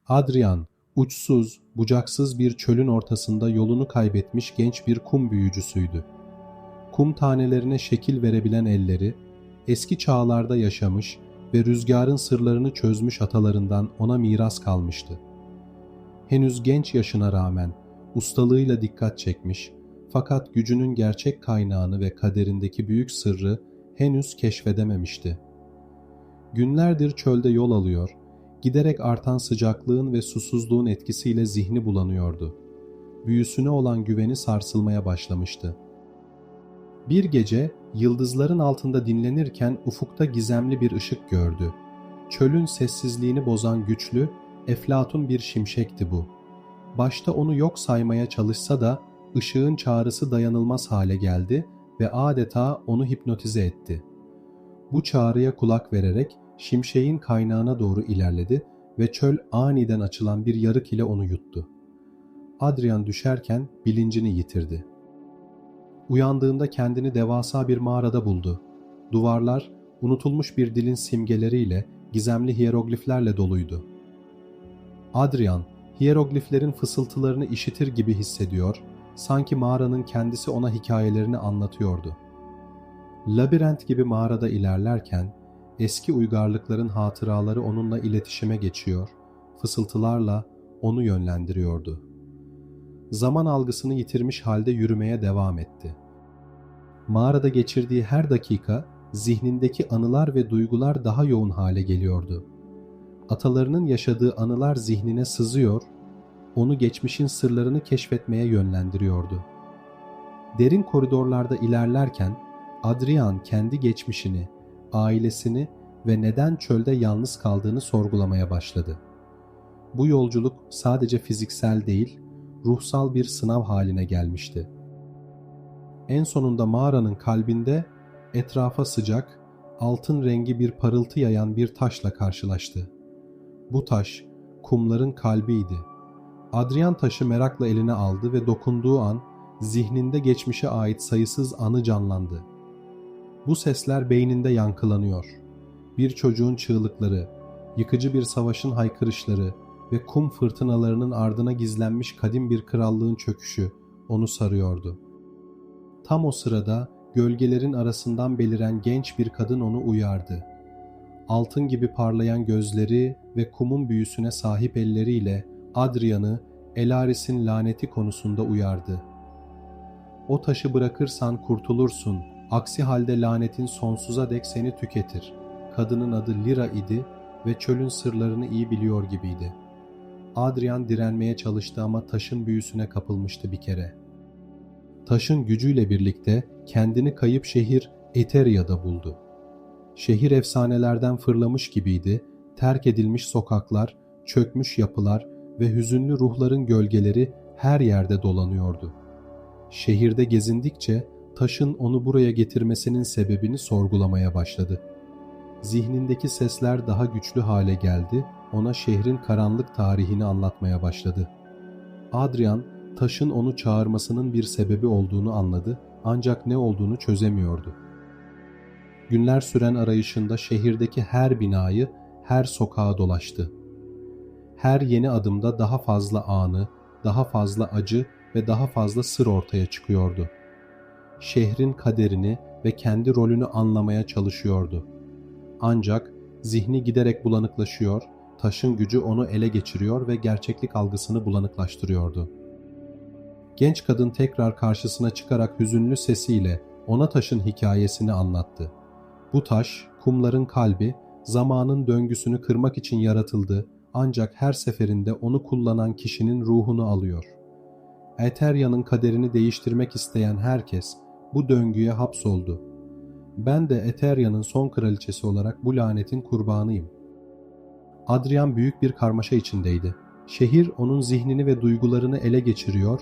Adrian, uçsuz, bucaksız bir çölün ortasında yolunu kaybetmiş genç bir kum büyücüsüydü. Kum tanelerine şekil verebilen elleri, eski çağlarda yaşamış ve rüzgarın sırlarını çözmüş atalarından ona miras kalmıştı. Henüz genç yaşına rağmen ustalığıyla dikkat çekmiş, fakat gücünün gerçek kaynağını ve kaderindeki büyük sırrı henüz keşfedememişti. Günlerdir çölde yol alıyor, giderek artan sıcaklığın ve susuzluğun etkisiyle zihni bulanıyordu. Büyüsüne olan güveni sarsılmaya başlamıştı. Bir gece yıldızların altında dinlenirken ufukta gizemli bir ışık gördü. Çölün sessizliğini bozan güçlü, eflatun bir şimşekti bu. Başta onu yok saymaya çalışsa da ışığın çağrısı dayanılmaz hale geldi ve adeta onu hipnotize etti. Bu çağrıya kulak vererek şimşeğin kaynağına doğru ilerledi ve çöl aniden açılan bir yarık ile onu yuttu. Adrian düşerken bilincini yitirdi. Uyandığında kendini devasa bir mağarada buldu. Duvarlar unutulmuş bir dilin simgeleriyle, gizemli hiyerogliflerle doluydu. Adrian, hiyerogliflerin fısıltılarını işitir gibi hissediyor, sanki mağaranın kendisi ona hikayelerini anlatıyordu. Labirent gibi mağarada ilerlerken, eski uygarlıkların hatıraları onunla iletişime geçiyor, fısıltılarla onu yönlendiriyordu. Zaman algısını yitirmiş halde yürümeye devam etti. Mağarada geçirdiği her dakika zihnindeki anılar ve duygular daha yoğun hale geliyordu. Atalarının yaşadığı anılar zihnine sızıyor, onu geçmişin sırlarını keşfetmeye yönlendiriyordu. Derin koridorlarda ilerlerken Adrian kendi geçmişini, ailesini ve neden çölde yalnız kaldığını sorgulamaya başladı. Bu yolculuk sadece fiziksel değil, ruhsal bir sınav haline gelmişti. En sonunda mağaranın kalbinde etrafa sıcak, altın rengi bir parıltı yayan bir taşla karşılaştı. Bu taş, kumların kalbiydi. Adrian taşı merakla eline aldı ve dokunduğu an zihninde geçmişe ait sayısız anı canlandı. Bu sesler beyninde yankılanıyor. Bir çocuğun çığlıkları, yıkıcı bir savaşın haykırışları ve kum fırtınalarının ardına gizlenmiş kadim bir krallığın çöküşü onu sarıyordu. Tam o sırada gölgelerin arasından beliren genç bir kadın onu uyardı. Altın gibi parlayan gözleri ve kumun büyüsüne sahip elleriyle Adrian'ı Elaris'in laneti konusunda uyardı. "O taşı bırakırsan kurtulursun, aksi halde lanetin sonsuza dek seni tüketir." Kadının adı Lyra idi ve çölün sırlarını iyi biliyor gibiydi. Adrian direnmeye çalıştı ama taşın büyüsüne kapılmıştı bir kere. Taşın gücüyle birlikte kendini kayıp şehir Eteria'da buldu. Şehir efsanelerden fırlamış gibiydi, terk edilmiş sokaklar, çökmüş yapılar ve hüzünlü ruhların gölgeleri her yerde dolanıyordu. Şehirde gezindikçe taşın onu buraya getirmesinin sebebini sorgulamaya başladı. Zihnindeki sesler daha güçlü hale geldi, ona şehrin karanlık tarihini anlatmaya başladı. Adrian, taşın onu çağırmasının bir sebebi olduğunu anladı, ancak ne olduğunu çözemiyordu. Günler süren arayışında şehirdeki her binayı, her sokağa dolaştı. Her yeni adımda daha fazla anı, daha fazla acı ve daha fazla sır ortaya çıkıyordu. Şehrin kaderini ve kendi rolünü anlamaya çalışıyordu. Ancak zihni giderek bulanıklaşıyor, taşın gücü onu ele geçiriyor ve gerçeklik algısını bulanıklaştırıyordu. Genç kadın tekrar karşısına çıkarak hüzünlü sesiyle ona taşın hikayesini anlattı. Bu taş, kumların kalbi, zamanın döngüsünü kırmak için yaratıldı, ancak her seferinde onu kullanan kişinin ruhunu alıyor. Eteria'nın kaderini değiştirmek isteyen herkes bu döngüye hapsoldu. Ben de Eteria'nın son kraliçesi olarak bu lanetin kurbanıyım. Adrian büyük bir karmaşa içindeydi. Şehir onun zihnini ve duygularını ele geçiriyor,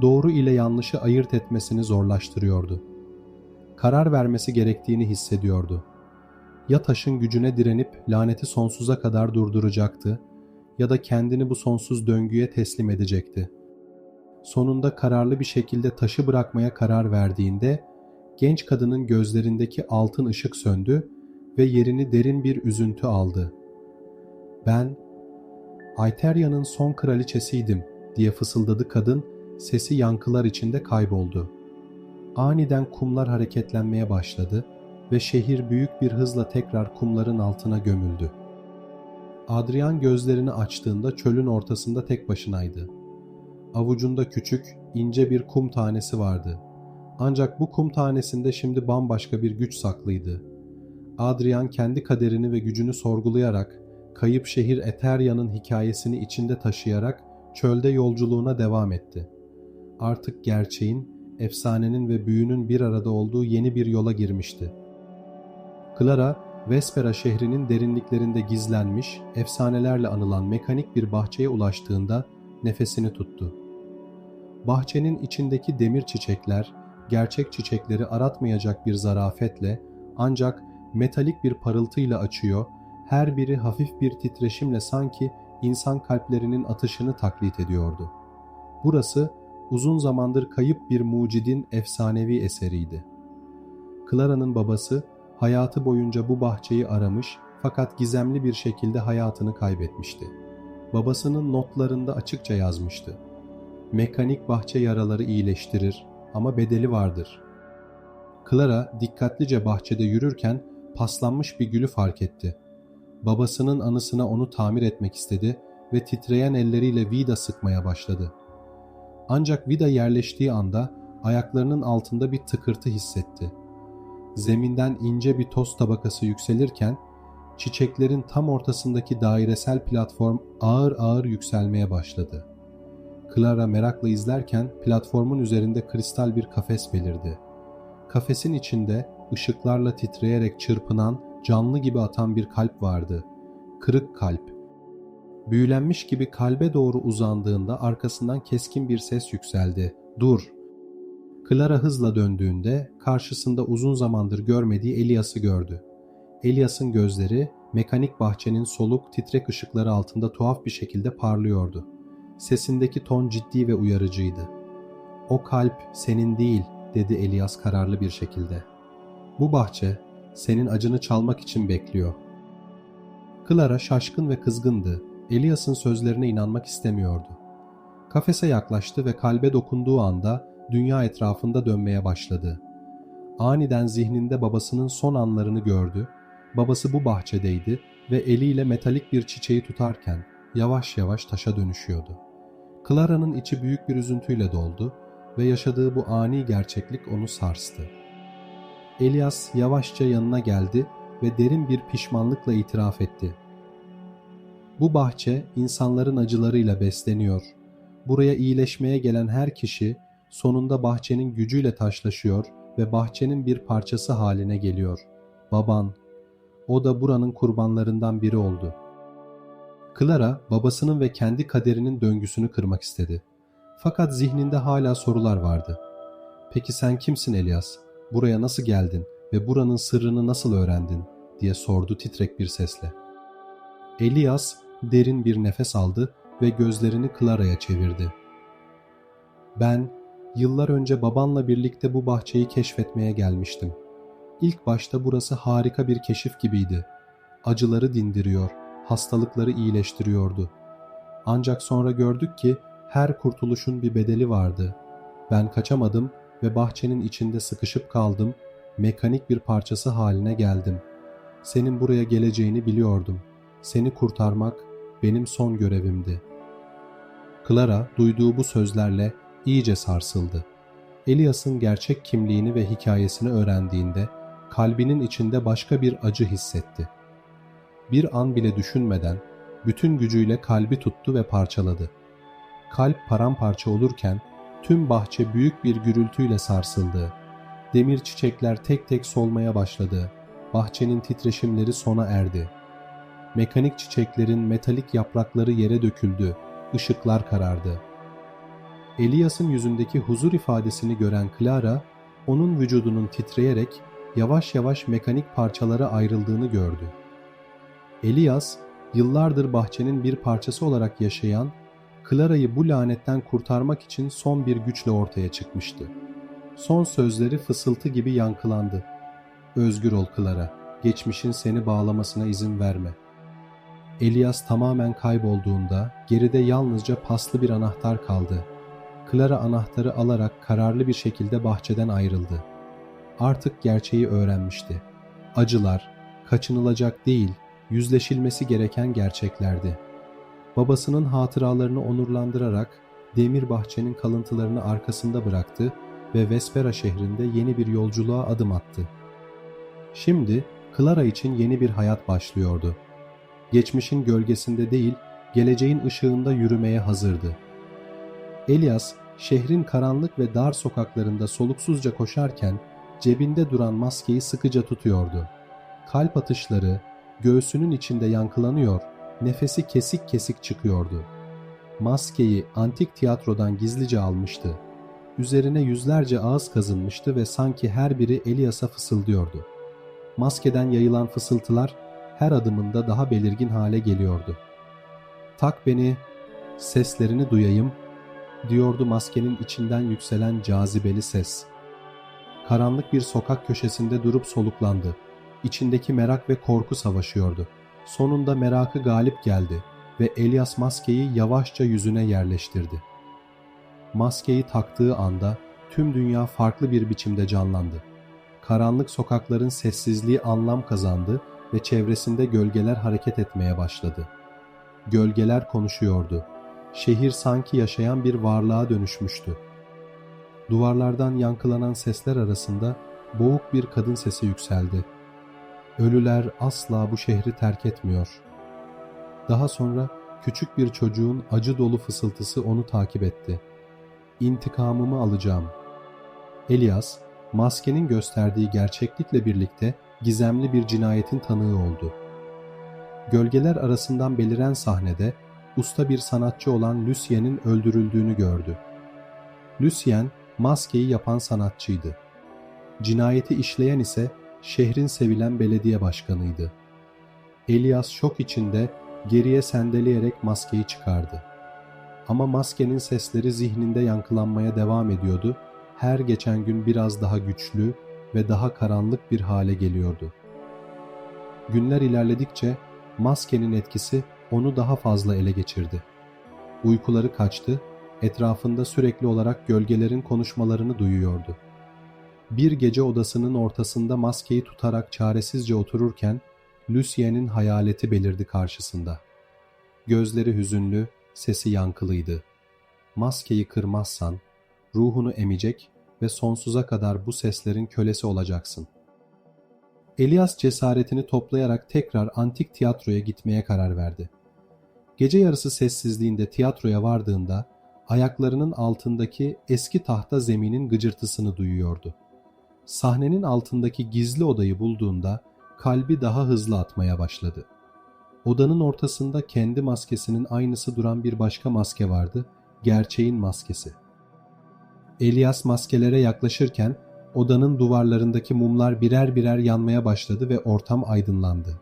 doğru ile yanlışı ayırt etmesini zorlaştırıyordu. Karar vermesi gerektiğini hissediyordu. Ya taşın gücüne direnip laneti sonsuza kadar durduracaktı ya da kendini bu sonsuz döngüye teslim edecekti. Sonunda kararlı bir şekilde taşı bırakmaya karar verdiğinde genç kadının gözlerindeki altın ışık söndü ve yerini derin bir üzüntü aldı. Ayterya'nın son kraliçesiydim diye fısıldadı kadın, sesi yankılar içinde kayboldu. Aniden kumlar hareketlenmeye başladı ve şehir büyük bir hızla tekrar kumların altına gömüldü. Adrian gözlerini açtığında çölün ortasında tek başınaydı. Avucunda küçük, ince bir kum tanesi vardı. Ancak bu kum tanesinde şimdi bambaşka bir güç saklıydı. Adrian kendi kaderini ve gücünü sorgulayarak, kayıp şehir Eterya'nın hikayesini içinde taşıyarak çölde yolculuğuna devam etti. Artık gerçeğin, efsanenin ve büyünün bir arada olduğu yeni bir yola girmişti. Clara, Vespera şehrinin derinliklerinde gizlenmiş, efsanelerle anılan mekanik bir bahçeye ulaştığında nefesini tuttu. Bahçenin içindeki demir çiçekler, gerçek çiçekleri aratmayacak bir zarafetle, ancak metalik bir parıltıyla açıyor, her biri hafif bir titreşimle sanki insan kalplerinin atışını taklit ediyordu. Burası, uzun zamandır kayıp bir mucidin efsanevi eseriydi. Clara'nın babası, hayatı boyunca bu bahçeyi aramış fakat gizemli bir şekilde hayatını kaybetmişti. Babasının notlarında açıkça yazmıştı: "Mekanik bahçe yaraları iyileştirir ama bedeli vardır." Clara dikkatlice bahçede yürürken paslanmış bir gülü fark etti. Babasının anısına onu tamir etmek istedi ve titreyen elleriyle vida sıkmaya başladı. Ancak vida yerleştiği anda ayaklarının altında bir tıkırtı hissetti. Zeminden ince bir toz tabakası yükselirken çiçeklerin tam ortasındaki dairesel platform ağır ağır yükselmeye başladı. Clara merakla izlerken platformun üzerinde kristal bir kafes belirdi. Kafesin içinde ışıklarla titreyerek çırpınan, canlı gibi atan bir kalp vardı. Kırık kalp. Büyülenmiş gibi kalbe doğru uzandığında arkasından keskin bir ses yükseldi. "Dur!" Clara hızla döndüğünde karşısında uzun zamandır görmediği Elias'ı gördü. Elias'ın gözleri mekanik bahçenin soluk, titrek ışıkları altında tuhaf bir şekilde parlıyordu. Sesindeki ton ciddi ve uyarıcıydı. "O kalp senin değil," dedi Elias kararlı bir şekilde. "Bu bahçe senin acını çalmak için bekliyor." Clara şaşkın ve kızgındı. Elias'ın sözlerine inanmak istemiyordu. Kafese yaklaştı ve kalbe dokunduğu anda dünya etrafında dönmeye başladı. Aniden zihninde babasının son anlarını gördü. Babası bu bahçedeydi ve eliyle metalik bir çiçeği tutarken yavaş yavaş taşa dönüşüyordu. Clara'nın içi büyük bir üzüntüyle doldu ve yaşadığı bu ani gerçeklik onu sarstı. Elias yavaşça yanına geldi ve derin bir pişmanlıkla itiraf etti. "Bu bahçe insanların acılarıyla besleniyor. Buraya iyileşmeye gelen her kişi sonunda bahçenin gücüyle taşlaşıyor ve bahçenin bir parçası haline geliyor. Baban, o da buranın kurbanlarından biri oldu." Clara, babasının ve kendi kaderinin döngüsünü kırmak istedi. Fakat zihninde hala sorular vardı. "Peki sen kimsin Elias? Buraya nasıl geldin ve buranın sırrını nasıl öğrendin?" diye sordu titrek bir sesle. Elias derin bir nefes aldı ve gözlerini Clara'ya çevirdi. "Ben yıllar önce babanla birlikte bu bahçeyi keşfetmeye gelmiştim. İlk başta burası harika bir keşif gibiydi. Acıları dindiriyor, hastalıkları iyileştiriyordu. Ancak sonra gördük ki her kurtuluşun bir bedeli vardı. Ben kaçamadım ve bahçenin içinde sıkışıp kaldım, mekanik bir parçası haline geldim. Senin buraya geleceğini biliyordum. Seni kurtarmak benim son görevimdi." Clara duyduğu bu sözlerle iyice sarsıldı. Elias'ın gerçek kimliğini ve hikayesini öğrendiğinde kalbinin içinde başka bir acı hissetti. Bir an bile düşünmeden bütün gücüyle kalbi tuttu ve parçaladı. Kalp paramparça olurken tüm bahçe büyük bir gürültüyle sarsıldı. Demir çiçekler tek tek solmaya başladı. Bahçenin titreşimleri sona erdi. Mekanik çiçeklerin metalik yaprakları yere döküldü. Işıklar karardı. Elias'ın yüzündeki huzur ifadesini gören Clara, onun vücudunun titreyerek yavaş yavaş mekanik parçalara ayrıldığını gördü. Elias, yıllardır bahçenin bir parçası olarak yaşayan, Clara'yı bu lanetten kurtarmak için son bir güçle ortaya çıkmıştı. Son sözleri fısıltı gibi yankılandı. "Özgür ol Clara, geçmişin seni bağlamasına izin verme." Elias tamamen kaybolduğunda geride yalnızca paslı bir anahtar kaldı. Clara anahtarı alarak kararlı bir şekilde bahçeden ayrıldı. Artık gerçeği öğrenmişti. Acılar, kaçınılacak değil, yüzleşilmesi gereken gerçeklerdi. Babasının hatıralarını onurlandırarak demir bahçenin kalıntılarını arkasında bıraktı ve Vespera şehrinde yeni bir yolculuğa adım attı. Şimdi Clara için yeni bir hayat başlıyordu. Geçmişin gölgesinde değil, geleceğin ışığında yürümeye hazırdı. Elias, şehrin karanlık ve dar sokaklarında soluksuzca koşarken cebinde duran maskeyi sıkıca tutuyordu. Kalp atışları göğsünün içinde yankılanıyor, nefesi kesik kesik çıkıyordu. Maskeyi antik tiyatrodan gizlice almıştı. Üzerine yüzlerce ağız kazınmıştı ve sanki her biri Elias'a fısıldıyordu. Maskeden yayılan fısıltılar her adımında daha belirgin hale geliyordu. "Tak beni, seslerini duyayım," diyordu maskenin içinden yükselen cazibeli ses. Karanlık bir sokak köşesinde durup soluklandı. İçindeki merak ve korku savaşıyordu. Sonunda merakı galip geldi ve Elias maskeyi yavaşça yüzüne yerleştirdi. Maskeyi taktığı anda tüm dünya farklı bir biçimde canlandı. Karanlık sokakların sessizliği anlam kazandı ve çevresinde gölgeler hareket etmeye başladı. Gölgeler konuşuyordu. Şehir sanki yaşayan bir varlığa dönüşmüştü. Duvarlardan yankılanan sesler arasında boğuk bir kadın sesi yükseldi. "Ölüler asla bu şehri terk etmiyor." Daha sonra küçük bir çocuğun acı dolu fısıltısı onu takip etti. "İntikamımı alacağım." Elias, maskenin gösterdiği gerçeklikle birlikte gizemli bir cinayetin tanığı oldu. Gölgeler arasından beliren sahnede usta bir sanatçı olan Lucien'in öldürüldüğünü gördü. Lucien, maskeyi yapan sanatçıydı. Cinayeti işleyen ise şehrin sevilen belediye başkanıydı. Elias şok içinde geriye sendeleyerek maskeyi çıkardı. Ama maskenin sesleri zihninde yankılanmaya devam ediyordu. Her geçen gün biraz daha güçlü ve daha karanlık bir hale geliyordu. Günler ilerledikçe maskenin etkisi onu daha fazla ele geçirdi. Uykuları kaçtı, etrafında sürekli olarak gölgelerin konuşmalarını duyuyordu. Bir gece odasının ortasında maskeyi tutarak çaresizce otururken Lucien'in hayaleti belirdi karşısında. Gözleri hüzünlü, sesi yankılıydı. "Maskeyi kırmazsan ruhunu emecek ve sonsuza kadar bu seslerin kölesi olacaksın." Elias cesaretini toplayarak tekrar antik tiyatroya gitmeye karar verdi. Gece yarısı sessizliğinde tiyatroya vardığında ayaklarının altındaki eski tahta zeminin gıcırtısını duyuyordu. Sahnenin altındaki gizli odayı bulduğunda kalbi daha hızlı atmaya başladı. Odanın ortasında kendi maskesinin aynısı duran bir başka maske vardı, gerçeğin maskesi. Elias maskelere yaklaşırken odanın duvarlarındaki mumlar birer birer yanmaya başladı ve ortam aydınlandı.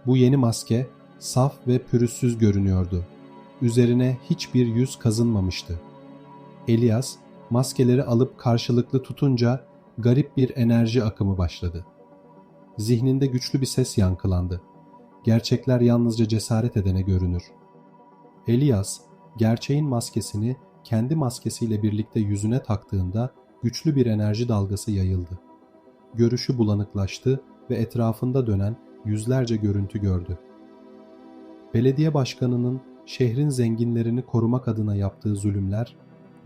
Bu yeni maske saf ve pürüzsüz görünüyordu. Üzerine hiçbir yüz kazınmamıştı. Elias maskeleri alıp karşılıklı tutunca garip bir enerji akımı başladı. Zihninde güçlü bir ses yankılandı. Gerçekler yalnızca cesaret edene görünür. Elias, gerçeğin maskesini kendi maskesiyle birlikte yüzüne taktığında güçlü bir enerji dalgası yayıldı. Görüşü bulanıklaştı ve etrafında dönen yüzlerce görüntü gördü. Belediye başkanının şehrin zenginlerini korumak adına yaptığı zulümler,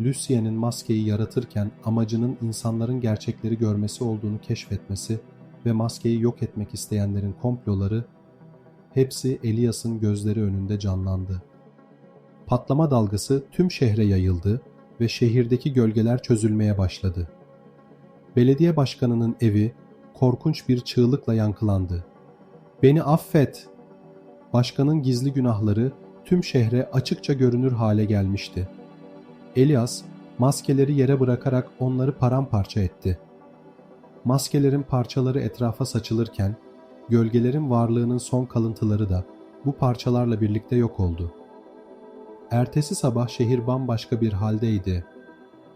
Lucien'in maskeyi yaratırken amacının insanların gerçekleri görmesi olduğunu keşfetmesi ve maskeyi yok etmek isteyenlerin komploları, hepsi Elias'ın gözleri önünde canlandı. Patlama dalgası tüm şehre yayıldı ve şehirdeki gölgeler çözülmeye başladı. Belediye başkanının evi korkunç bir çığlıkla yankılandı. "Beni affet!" Başkanın gizli günahları tüm şehre açıkça görünür hale gelmişti. Elias maskeleri yere bırakarak onları paramparça etti. Maskelerin parçaları etrafa saçılırken gölgelerin varlığının son kalıntıları da bu parçalarla birlikte yok oldu. Ertesi sabah şehir bambaşka bir haldeydi.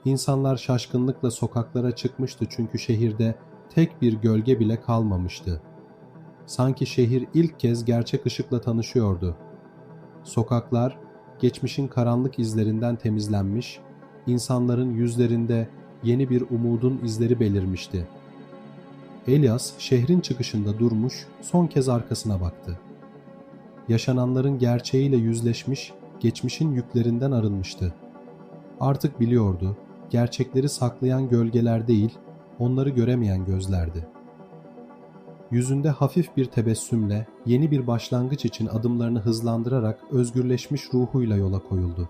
İnsanlar şaşkınlıkla sokaklara çıkmıştı çünkü şehirde tek bir gölge bile kalmamıştı. Sanki şehir ilk kez gerçek ışıkla tanışıyordu. Sokaklar geçmişin karanlık izlerinden temizlenmiş, insanların yüzlerinde yeni bir umudun izleri belirmişti. Elias şehrin çıkışında durmuş, son kez arkasına baktı. Yaşananların gerçeğiyle yüzleşmiş, geçmişin yüklerinden arınmıştı. Artık biliyordu, gerçekleri saklayan gölgeler değil, onları göremeyen gözlerdi. Yüzünde hafif bir tebessümle yeni bir başlangıç için adımlarını hızlandırarak özgürleşmiş ruhuyla yola koyuldu.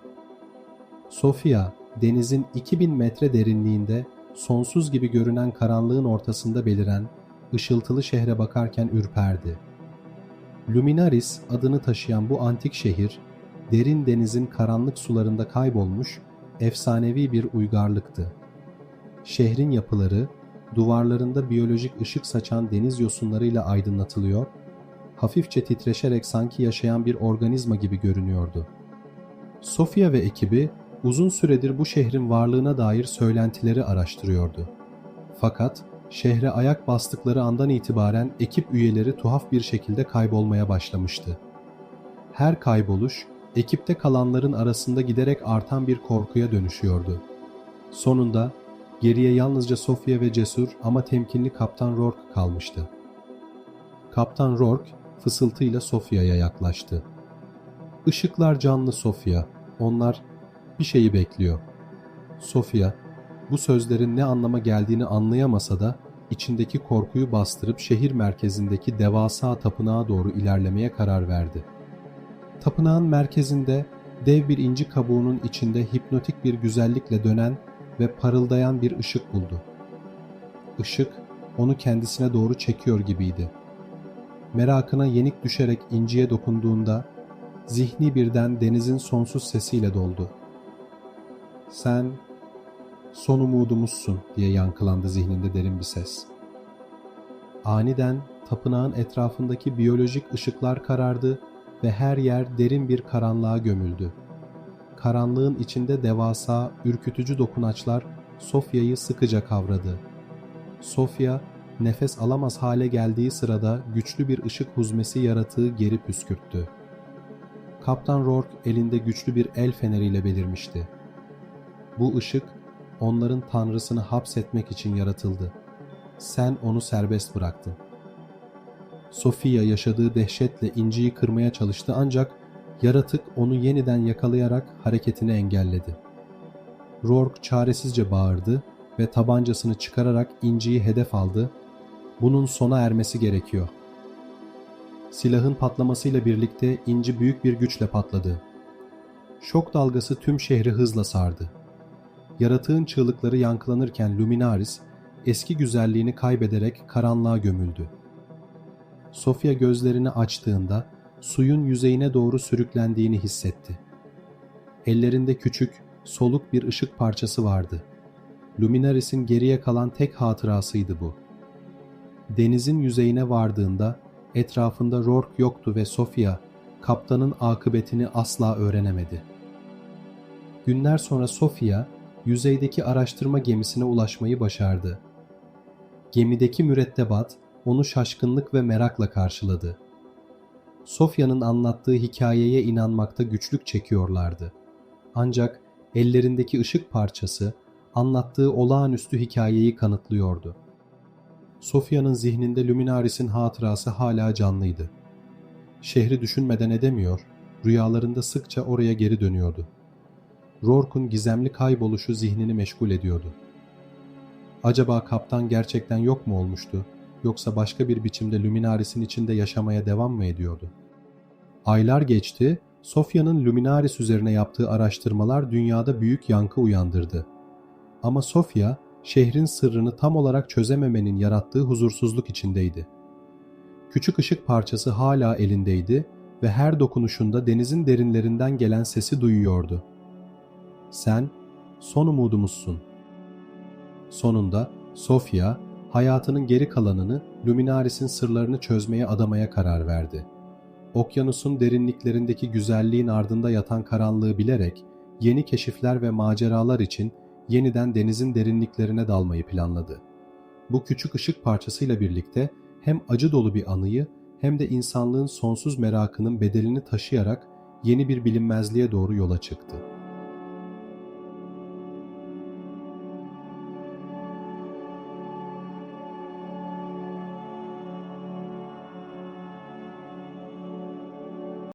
Sofia, denizin 2000 metre derinliğinde sonsuz gibi görünen karanlığın ortasında beliren, ışıltılı şehre bakarken ürperdi. Luminaris adını taşıyan bu antik şehir, derin denizin karanlık sularında kaybolmuş, efsanevi bir uygarlıktı. Şehrin yapıları, duvarlarında biyolojik ışık saçan deniz yosunlarıyla aydınlatılıyor, hafifçe titreşerek sanki yaşayan bir organizma gibi görünüyordu. Sofia ve ekibi uzun süredir bu şehrin varlığına dair söylentileri araştırıyordu. Fakat şehre ayak bastıkları andan itibaren ekip üyeleri tuhaf bir şekilde kaybolmaya başlamıştı. Her kayboluş, ekipte kalanların arasında giderek artan bir korkuya dönüşüyordu. Sonunda geriye yalnızca Sofia ve cesur ama temkinli Kaptan Rourke kalmıştı. Kaptan Rourke fısıltıyla Sofia'ya yaklaştı. "Işıklar canlı Sofia, onlar bir şeyi bekliyor." Sofia, bu sözlerin ne anlama geldiğini anlayamasa da içindeki korkuyu bastırıp şehir merkezindeki devasa tapınağa doğru ilerlemeye karar verdi. Tapınağın merkezinde dev bir inci kabuğunun içinde hipnotik bir güzellikle dönen ve parıldayan bir ışık buldu. Işık onu kendisine doğru çekiyor gibiydi. Merakına yenik düşerek inciye dokunduğunda zihni birden denizin sonsuz sesiyle doldu. "Sen son umudumuzsun," diye yankılandı zihninde derin bir ses. Aniden tapınağın etrafındaki biyolojik ışıklar karardı ve her yer derin bir karanlığa gömüldü. Karanlığın içinde devasa, ürkütücü dokunaçlar Sofia'yı sıkıca kavradı. Sofia, nefes alamaz hale geldiği sırada güçlü bir ışık huzmesi yaratığı geri püskürttü. Kaptan Rourke elinde güçlü bir el feneriyle belirmişti. Bu ışık, onların tanrısını hapsetmek için yaratıldı. Sen onu serbest bıraktın. Sofia yaşadığı dehşetle inciyi kırmaya çalıştı ancak yaratık onu yeniden yakalayarak hareketini engelledi. Rourke çaresizce bağırdı ve tabancasını çıkararak inciyi hedef aldı. "Bunun sona ermesi gerekiyor." Silahın patlamasıyla birlikte inci büyük bir güçle patladı. Şok dalgası tüm şehri hızla sardı. Yaratığın çığlıkları yankılanırken Luminaris eski güzelliğini kaybederek karanlığa gömüldü. Sofia gözlerini açtığında suyun yüzeyine doğru sürüklendiğini hissetti. Ellerinde küçük, soluk bir ışık parçası vardı. Luminaris'in geriye kalan tek hatırasıydı bu. Denizin yüzeyine vardığında etrafında Rourke yoktu ve Sofia, kaptanın akıbetini asla öğrenemedi. Günler sonra Sofia, yüzeydeki araştırma gemisine ulaşmayı başardı. Gemideki mürettebat onu şaşkınlık ve merakla karşıladı. Sofia'nın anlattığı hikayeye inanmakta güçlük çekiyorlardı. Ancak ellerindeki ışık parçası anlattığı olağanüstü hikayeyi kanıtlıyordu. Sofia'nın zihninde Luminaris'in hatırası hala canlıydı. Şehri düşünmeden edemiyor, rüyalarında sıkça oraya geri dönüyordu. Rourke'un gizemli kayboluşu zihnini meşgul ediyordu. Acaba kaptan gerçekten yok mu olmuştu, yoksa başka bir biçimde Luminaris'in içinde yaşamaya devam mı ediyordu? Aylar geçti, Sofia'nın Luminaris üzerine yaptığı araştırmalar dünyada büyük yankı uyandırdı. Ama Sofia, şehrin sırrını tam olarak çözememenin yarattığı huzursuzluk içindeydi. Küçük ışık parçası hala elindeydi ve her dokunuşunda denizin derinlerinden gelen sesi duyuyordu. "Sen son umudumuzsun." Sonunda Sofia, hayatının geri kalanını Luminaris'in sırlarını çözmeye adamaya karar verdi. Okyanusun derinliklerindeki güzelliğin ardında yatan karanlığı bilerek yeni keşifler ve maceralar için yeniden denizin derinliklerine dalmayı planladı. Bu küçük ışık parçasıyla birlikte hem acı dolu bir anıyı hem de insanlığın sonsuz merakının bedelini taşıyarak yeni bir bilinmezliğe doğru yola çıktı.